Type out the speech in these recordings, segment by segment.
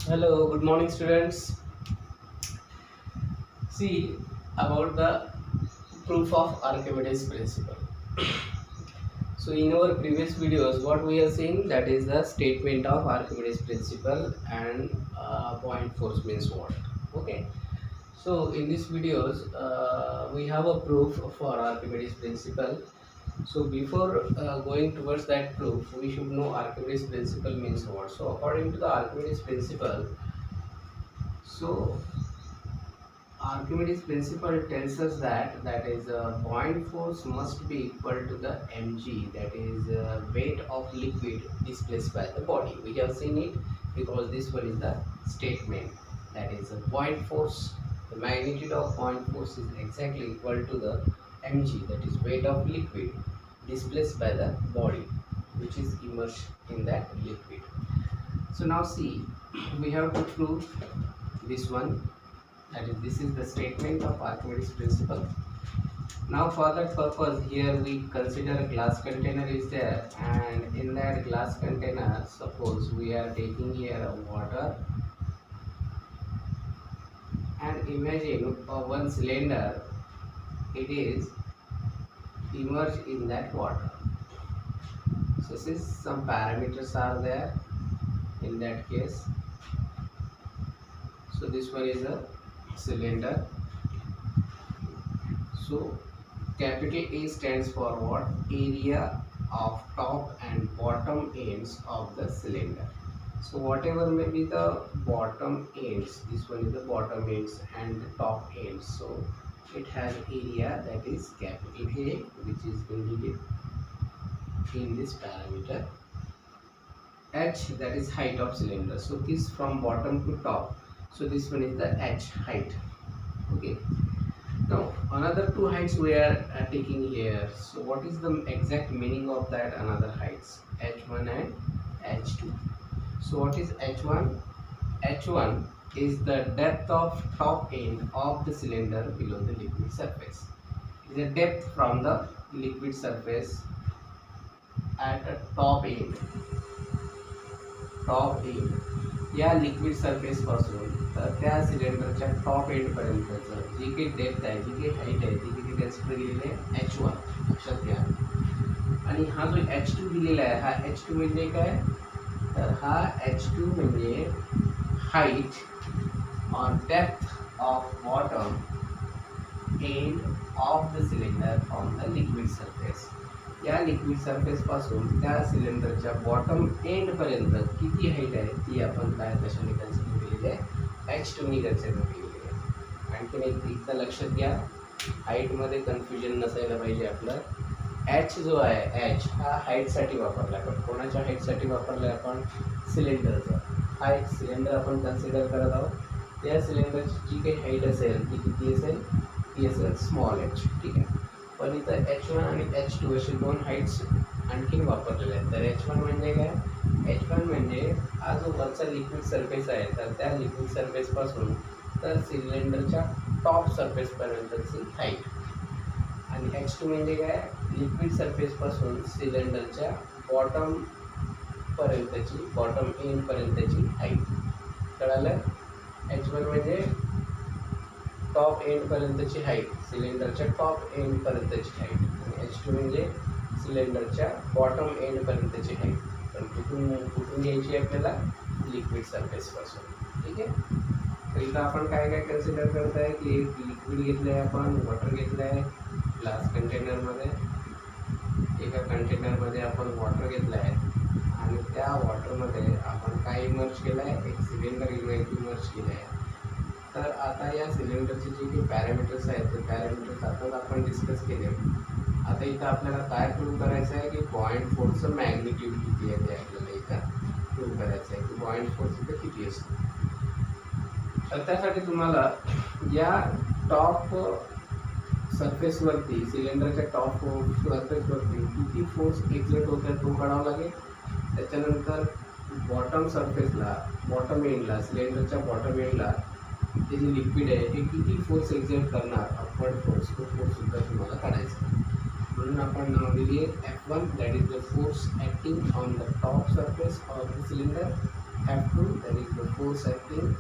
Hello, good morning, students. See about the proof of Archimedes principle. So, in our previous videos, what we are seeing that is the statement of Archimedes principle and point force means what. Okay. So, in these videos, we have a proof for Archimedes principle. So, before going towards that proof, we should know Archimedes principle means what. So, according to the Archimedes principle, so Archimedes principle tells us that point force must be equal to the mg, that is weight of liquid displaced by the body. We have seen it because this one is the statement, that is point force. The magnitude of point force is exactly equal to the mg, that is weight of liquid displaced by the body which is immersed in that liquid. So now see, we have to prove this one, that is this is the statement of Archimedes principle. Now for that purpose, here we consider a glass container is there, and in that glass container, suppose we are taking here a water, and imagine one cylinder, it is immersed in that water. So since some parameters are there in that case, so this one is a cylinder. So capital A stands for what? Area of top and bottom ends of the cylinder. So whatever may be the bottom ends, this one is the bottom ends and the top ends. So it has area, that is capital A, which is indicated in this parameter. H, that is height of cylinder. So this from bottom to top. So this one is the H height. Okay. Now another two heights we are taking here. So what is the exact meaning of that another heights? H1 and H2. So what is H1? H1 is the depth of top end of the cylinder below the liquid surface. It is a depth from the liquid surface at a top end या liquid surface पासून तर त्या सिलेंडरच्या top and पर्यंतचं जी काही depth आहे, जी काही height आहे, ती किती कन्सिडर केलेली आहे H1, लक्षात घ्या. आणि हा जो H2 दिलेला आहे, हा H2 म्हणजे काय? तर हा H2 म्हणजे height or depth of bottom end of the cylinder on the liquid surface. या लिक्विड सरफेस पासून त्या सिलेंडरच्या बॉटम एंड पर्यंत किती हाईट आहे ती आपण काय कशाने कन्सिडर केलेली आहे? H2 ने कन्सिडर केलेली आहे. आणखीन एकदा लक्षात घ्या, हाईटमध्ये कन्फ्युजन नसायला पाहिजे आपलं. H जो आहे, H हा हाईटसाठी वापरला आहे, पण कोणाच्या हाईटसाठी वापरला आहे आपण? सिलेंडरचा. हा एक सिलेंडर आपण कन्सिडर करत आहोत. या सिलेंडरची जी काही हाईट असेल ती किती असेल? ती असेल स्मॉल h. ठीक आहे. पण इथं H1 आणि H2 असे दोन हाईट्स आणखीन वापरलेले आहेत. तर H1 म्हणजे काय? H1 म्हणजे हा जो वरचा लिक्विड सरफेस आहे, तर त्या लिक्विड सरफेसपासून तर सिलेंडरच्या टॉप सरफेसपर्यंतची हाईट. आणि H2 म्हणजे काय? लिक्विड सरफेसपासून सिलेंडरच्या बॉटम एंडपर्यंतची हाईट. कळालं? H1 म्हणजे टॉप एंडपर्यंतची हाईट, सिलेंडरच्या टॉप एंडपर्यंतची हाईट. आणि H2 म्हणजे सिलेंडरच्या बॉटम एंडपर्यंतची हाईट. पण कुठून घ्यायची आपल्याला? लिक्विड सरफेसपासून. ठीक आहे. तर इथं आपण काय काय कन्सिडर करत आहे की एक लिक्विड घेतलं आहे, आपण वॉटर घेतलं आहे ग्लास कंटेनरमध्ये. एका कंटेनरमध्ये आपण वॉटर घेतलं आहे आणि त्या वॉटरमध्ये आपण काय इमर्ज केलं आहे? एक सिलेंडर इमर्ज केलं आहे. तर आता या सिलेंडरचे जे काही पॅरामीटर्स आहेत, ते पॅरामीटर्स आताच आपण डिस्कस केले. आता इथं आपल्याला काय प्रूव्ह करायचं आहे की पॉईंट फोर्सचं मॅग्निट्यूड किती आहे ते आपल्याला इथं प्रूव्ह करायचं आहे की पॉईंट फोर्स इथं किती असतो. तर त्यासाठी तुम्हाला या टॉप सरफेसवरती, सिलेंडरच्या टॉप सरफेसवरती किती फोर्स एक्झर्ट होत आहे तो काढावा लागेल. त्याच्यानंतर बॉटम सरफेसला, बॉटम एंडला, सिलेंडरच्या बॉटम एंडला ते जे लिक्विड आहे ते किती फोर्स एक्झर्ट करणार, अपवर्ड फोर्स, तो फोर्ससुद्धा तुम्हाला काढायचा. म्हणून आपण नाव दिली आहे F1, that is the force acting on the top surface of the cylinder. F2, that is the force acting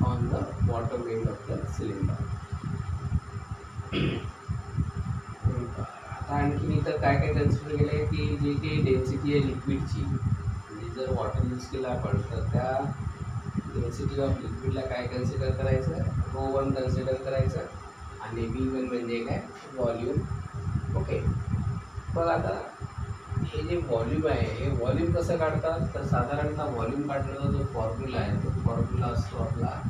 on the bottom end of the cylinder. आता आणखीन इथं काय काय कन्सिडर केलं आहे की जी काही डेन्सिटी आहे लिक्विडची, म्हणजे जर वॉटर यूज केला आपण तर त्या डेन्सिटी ऑफ लिक्विडला काय कन्सिडर करायचं, ρ1 कन्सिडर करायचं आणि V1 म्हणजे काय, व्हॉल्यूम. ओके. मग आता हे जे व्हॉल्यूम आहे हे व्हॉल्यूम कसं काढतात, तर साधारणतः व्हॉल्यूम काढण्याचा जो फॉर्म्युला आहे तो फॉर्म्युला असतो आपला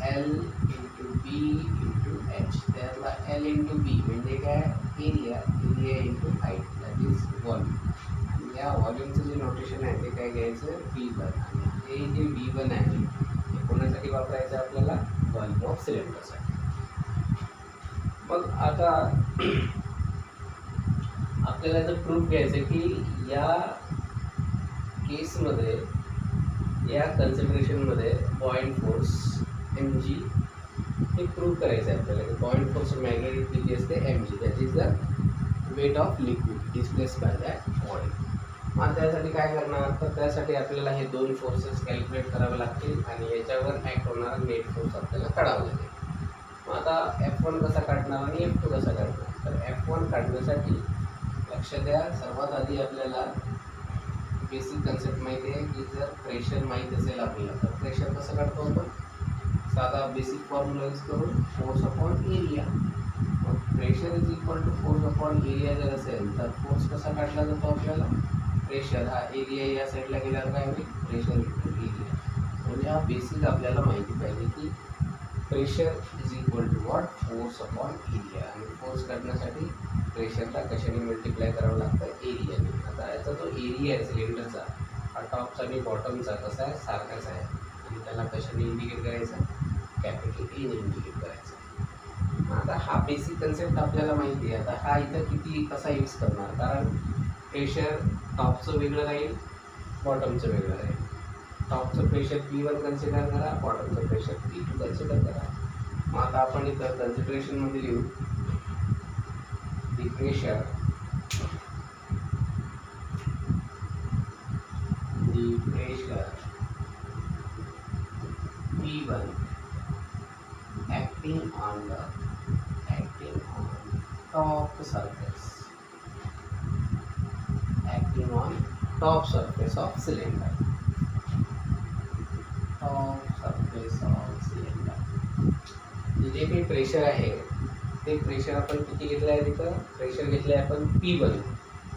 L into B into H. त्यातला L इंटू बी म्हणजे काय, area, area into height, that is volume. आणि या व्हॉल्यूमचं जे नोटेशन आहे ते काय घ्यायचं, V1. आणि हे जे V1 आहे हे कोणासाठी वापरायचं आपल्याला, व्हॉल्यूम ऑफ सिलेंडरसाठी. मग आता आपल्याला जर प्रूफ घ्यायचं की या केसमध्ये, या कन्सिडरेशनमध्ये पॉईंट फोर्स mg हे प्रूव्ह करायचं आहे आपल्याला की पॉईंट फोर्स मॅग्नेटिक किती असते, mg, that is the weight of liquid displace by that body. मग त्यासाठी काय करणार, तर त्यासाठी आपल्याला हे दोन फोर्सेस कॅल्क्युलेट करावे लागतील आणि याच्यावर ॲक्ट होणारा नेट फोर्स आपल्याला काढावा लागेल. मग आता F1 कसा काढणार आणि F2 कसा काढणार, तर F1 काढण्यासाठी लक्ष द्या, सर्वात आधी आपल्याला बेसिक कन्सेप्ट माहिती आहे की जर प्रेशर माहीत असेल आपल्याला तर प्रेशर कसं काढतो आपण, साधा बेसिक फॉर्म्युला यूज करून फोर्स अपॉन एरिया. मग pressure is equal to force upon area जर असेल तर फोर्स कसा काढला जातो आपल्याला, प्रेशर हा एरिया या साईडला गेल्यावर काय होईल, प्रेशर इक्वल टू एरिया. म्हणजे हा बेसिक आपल्याला माहिती पाहिजे की pressure is equal to what, force upon area. आणि फोर्स काढण्यासाठी प्रेशरला कशाने मल्टिप्लाय करावं लागतं, एरियाने. आता याचा जो एरिया आहे सिलेंडरचा हा टॉपचा आणि बॉटमचा कसा आहे, सारखाच आहे. आणि त्याला कशाने इंडिकेट करायचं, कॅपिटल ए ने इंडिकेट करायचं. आता हा बेसिक कन्सेप्ट आपल्याला माहिती आहे. आता हा इथं किती कसा यूज करणार, कारण प्रेशर टॉपचं वेगळं राहील, बॉटमचं वेगळं राहील. टॉपचं प्रेशर P1 कन्सिडर करा, बॉटमचं प्रेशर P2 कन्सिडर करा. मग आता आपण इथं कन्सिडरेशनमध्ये लिहू the pressure P1 acting on top surface, acting on top surface of cylinder, top surface of cylinder. जे काही प्रेशर आहे ते प्रेशर आपण किती घेतलं आहे, तिथं प्रेशर घेतलं आहे आपण P1.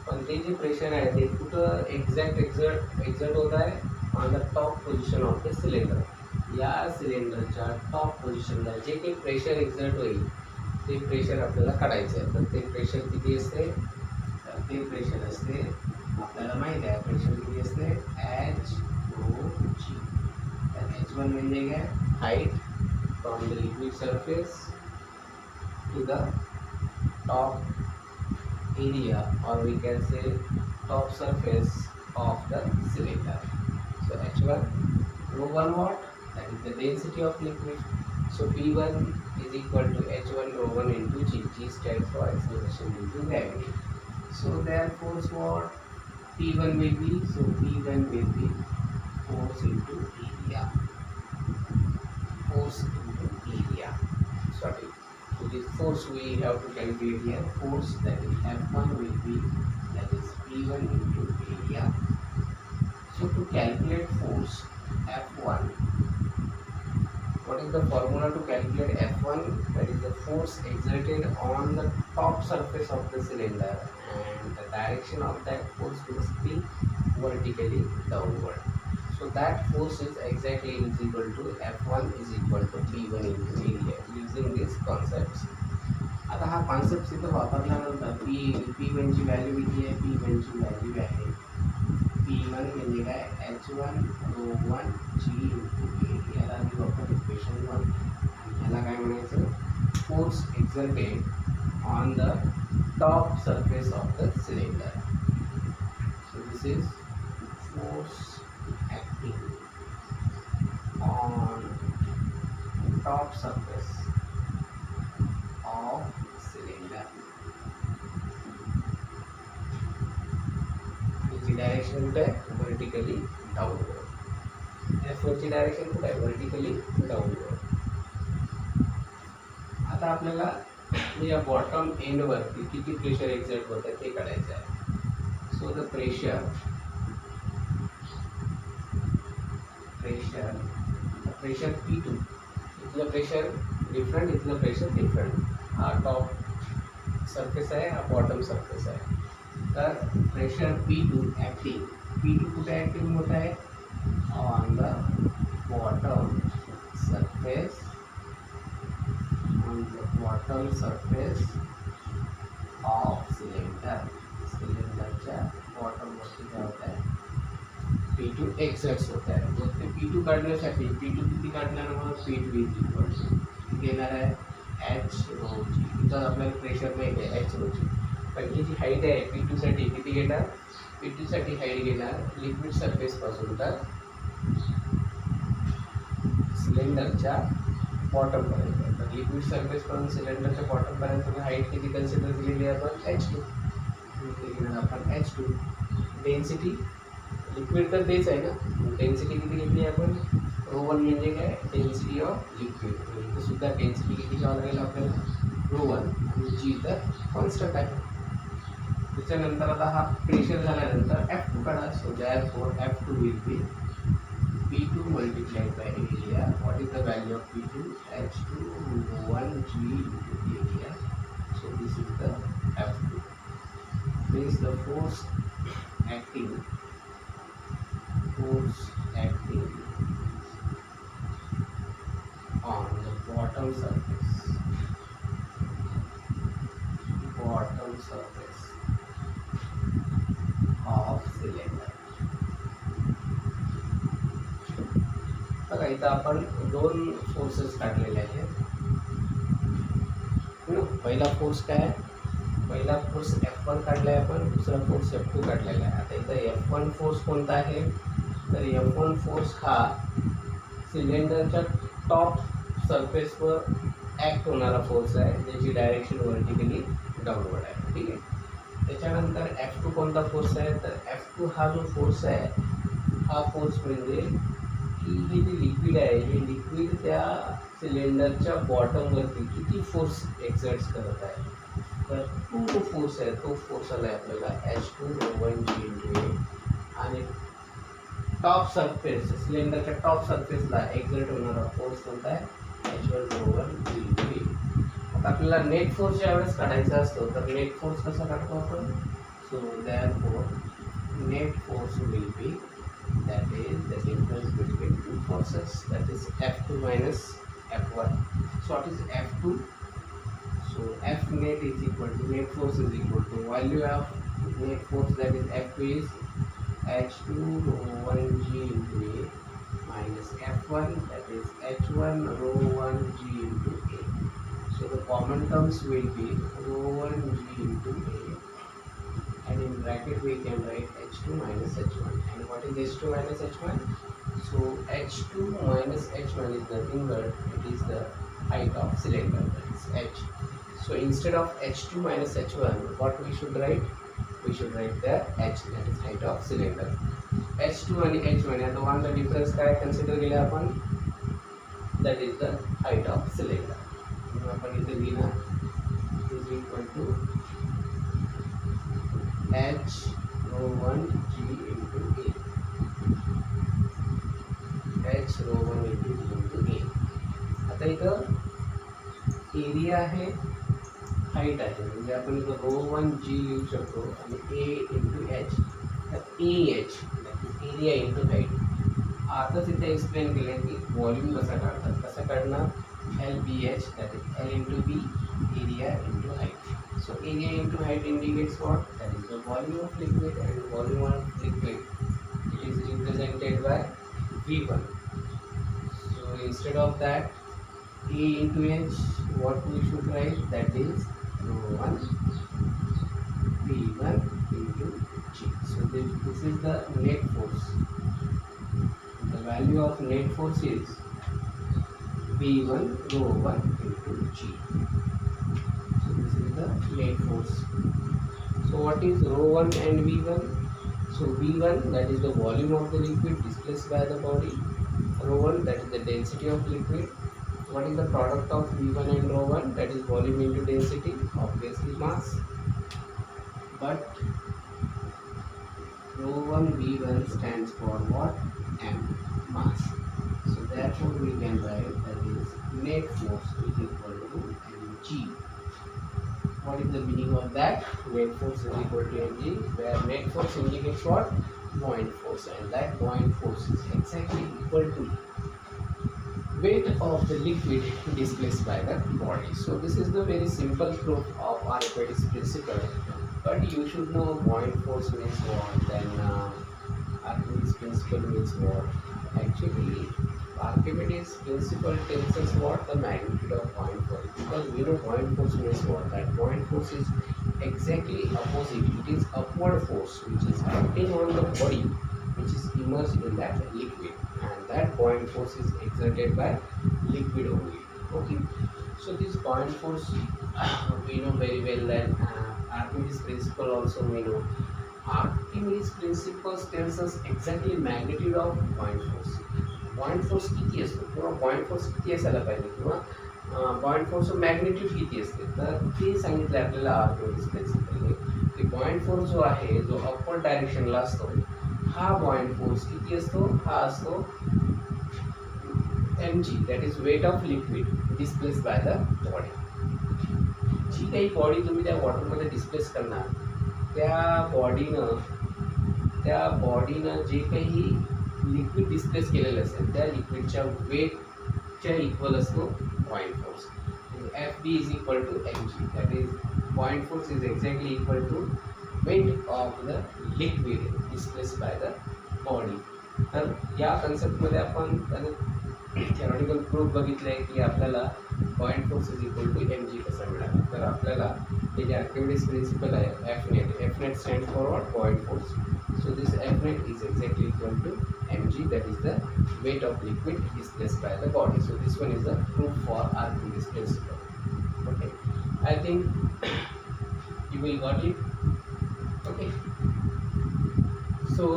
पण ते जे प्रेशर आहे ते कुठं एक्झर्ट होत आहे, on the top position of the cylinder. या सिलेंडरच्या टॉप पोझिशनला जे काही प्रेशर एक्झर्ट होईल ते प्रेशर आपल्याला काढायचं आहे. तर ते प्रेशर किती असते, तर ते प्रेशर असते आपल्याला माहीत आहे, प्रेशर किती असते, H/G. तर H1 म्हणजे काय, height from the liquid surface to the top area, or we can say top surface of the cylinder. So H1, ρ1 what, that is the density of liquid. So P1 is equal to H1 ρ1 into G. G stands for acceleration due to gravity. So therefore what P1 will be, so P1 will be force into area, force into area, sorry. So this force we have to calculate here, force that is F1 will be, that is P1 into area. So to calculate force F1, what is the formula to calculate F1, that is the force exerted on the top surface of the cylinder and the direction of that force must be vertically downward. So that force is exactly is equal to F1 is equal to P1 into area using these concepts. आता हा concept इथं वापरल्यानंतर P1 ची value किती आहे, P1 ची value आहे P1 म्हणजे काय, H1 ρ1 G into A. याला मी वापरतो इक्वेशन 1 आणि याला काय म्हणायचं, force exerted on the top surface of the cylinder. So this is force acting on top surface of cylinder. Which direction है, vertically downward. F1 ची डायरेक्शन कुठे आहे, व्हर्टिकली डाऊनवर्ड. आता आपल्याला या बॉटम एंड वरती किती प्रेशर एक्झर्ट होत आहे ते काढायचं आहे. सो द प्रेशर P2, इथलं प्रेशर डिफरंट, इथलं प्रेशर डिफरंट. हा टॉप सरफेस आहे, हा बॉटम सरफेस आहे. तर प्रेशर P2 ॲक्टिंग, P2 कुठे ॲक्टिंग होत आहे, on the bottom surface, on the bottom surface of cylinder. सिलेंडरच्या बॉटमवरती काय होत आहे, P2 एक्झर्ट्स होत आहे. मग ते P2 काढण्यासाठी P2 किती काढणार, मग P2 इज इक्वल टू किती येणार आहे, H rho G. इथं आपल्याला प्रेशर माहिती आहे H rho G, पण ही जी हाईट आहे P2 साठी किती घेणार, P2 साठी हाईट घेणार लिक्विड सरफेसपासून तर सिलेंडरच्या बॉटमपर्यंत. तर लिक्विड सरफेसपासून सिलेंडरच्या बॉटमपर्यंत हाईट किती कन्सिडर केलेली आहे आपण, H2. घेणार आपण H2. डेन्सिटी लिक्विड तर तेच आहे ना, डेन्सिटी किती घेतली आपण, ρ1 म्हणजे काय, डेन्सिटी ऑफ लिक्विड. इथे सुद्धा डेन्सिटी किती घ्यावं लागेल आपल्याला, ρ1, आणि G तर कॉन्स्टंट आहे. त्याच्यानंतर आता हा प्रेशर झाल्यानंतर F2 काढा. So therefore F2 will be P2 multiplied by area. What is the value of P2? H2 1G into area. So this is the F2. This is the force acting on the bottom surface of cylinder. बघा इथं आपण दोन forces काढलेले आहेत. पहिला force काय आहे, पहिला फोर्स F1 काढला आहे आपण, दुसरा फोर्स F2 काढलेला आहे. आता इथं F1 फोर्स कोणता आहे, तर F1 फोर्स हा सिलेंडरच्या टॉप सरफेसवर ॲक्ट होणारा फोर्स आहे, ज्याची डायरेक्शन व्हर्टिकली डाऊनवर्ड आहे. ठीक आहे. त्याच्यानंतर F2 कोणता फोर्स आहे, तर F2 हा जो फोर्स आहे, हा फोर्स म्हणजे की हे जे लिक्विड आहे, हे लिक्विड त्या सिलेंडरच्या बॉटमवरती किती फोर्स एक्झर्ट्स करत आहे. तर तो जो फोर्स आहे, तो फोर्स आला आहे आपल्याला H2 ρ1G into A. आणि टॉप सरफेस, सिलेंडरच्या टॉप सरफेसला एक्झर्ट होणारा फोर्स कोणता आहे, H1 ρ1G into A. आता आपल्याला नेट फोर्स ज्यावेळेस काढायचा असतो, तर नेट फोर्स कसा काढतो आपण, so therefore net force will be, that is the difference between two forces, that is F2 minus F1. So what is F2? So F net is equal to, net force is equal to value of net force, that is F2 is H2 ρ1G into A minus F1, that is H1 ρ1G into A. So the common terms will be ρ1G into A, and in bracket we can write H2 minus H1. And what is H2 minus H1? So H2 minus H1 is nothing but it is the height of cylinder, that is H. So instead of H2 minus H1, what we should write? We should write the H, that is height of cylinder. H2 and H1 and the one the difference काय consider केले आपण, that is the height of cylinder. म्हणून आपण इथे लिहिणार is equal to H ρ1G into A. H ρ1 into A. आता इथं area आहे, हाईट आहे, म्हणजे आपण इथं ρ1G लिहू शकतो आणि A into H, तर AH एरिया इंटू हाईट. आताच इथे एक्सप्लेन केलं की व्हॉल्यूम कसा काढतात, कसं काढणार, LBH, that is L into B, area into height. So area into height indicates what, that is the volume of liquid, and volume of liquid it is represented by V1. So instead of that A into H, what we should write, that is ρ1 V1 into G. So this is the net force. The value of net force is V1 ρ1 into G. So this is the net force. So what is ρ1 and V1? So V1, that is the volume of the liquid displaced by the body, Rho 1, that is the density of liquid. What is the product of V1 and rho 1? That is volume into density, obviously mass. But rho 1 V1 stands for what? M, mass. So therefore we can write that is net force is equal to mg. What is the meaning of that? Net force is equal to mg, where net force indicates what? Buoyant force, and that buoyant force is exactly equal to weight of the liquid displaced by the body. So this is the very simple proof of Archimedes principle. But you should know buoyant force means what, then Archimedes principle means what. Actually, Archimedes principle tells us what the magnitude of buoyant force. Because we know buoyant force means what. That buoyant force is exactly opposite. It is upward force which is acting on the body which is immersed in that liquid, and that buoyant force is exerted by liquid only. Okay, so this buoyant force we know very well that Archimedes principle also we know. Archimedes principle tells us exactly magnitude of buoyant force. Buoyant force किती असतो किंवा buoyant force किती असायला पाहिजे किंवा buoyant force magnitude किती असते, तर ते सांगितलं आपल्याला आर्किमिडीज प्रिन्सिपलने की buoyant force जो आहे जो अपवर्ड डायरेक्शनला असतो हा buoyant force किती असतो, हा असतो mg, that is weight of liquid displaced by the body. जी काही बॉडी तुम्ही त्या वॉटरमध्ये डिस्प्लेस करणार त्या बॉडीनं जे काही लिक्विड डिस्प्लेस केलेलं असेल त्या लिक्विडच्या वेटच्या इक्वल असतो buoyant force. F B is equal to M G, that is buoyant force is exactly equal to weight of the liquid displace by the body. तर या कन्सेप्टमध्ये आपण थेरॉटिकल प्रूफ बघितलं आहे की आपल्याला buoyant force is equal to M G कसं मिळालं. तर आपल्याला हे जे आर्किमिडीज प्रिन्सिपल आहे F net stand for what? Buoyant force. So this F net is exactly equal to mg, that is the weight of liquid displaced by the body. So this one is the proof for Archimedes principle. Okay, I think you will got it. Okay, so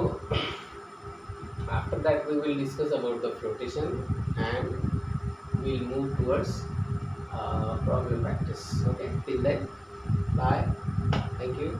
after that we will discuss about the flotation and we will move towards problem practice. Okay, till then, bye, thank you.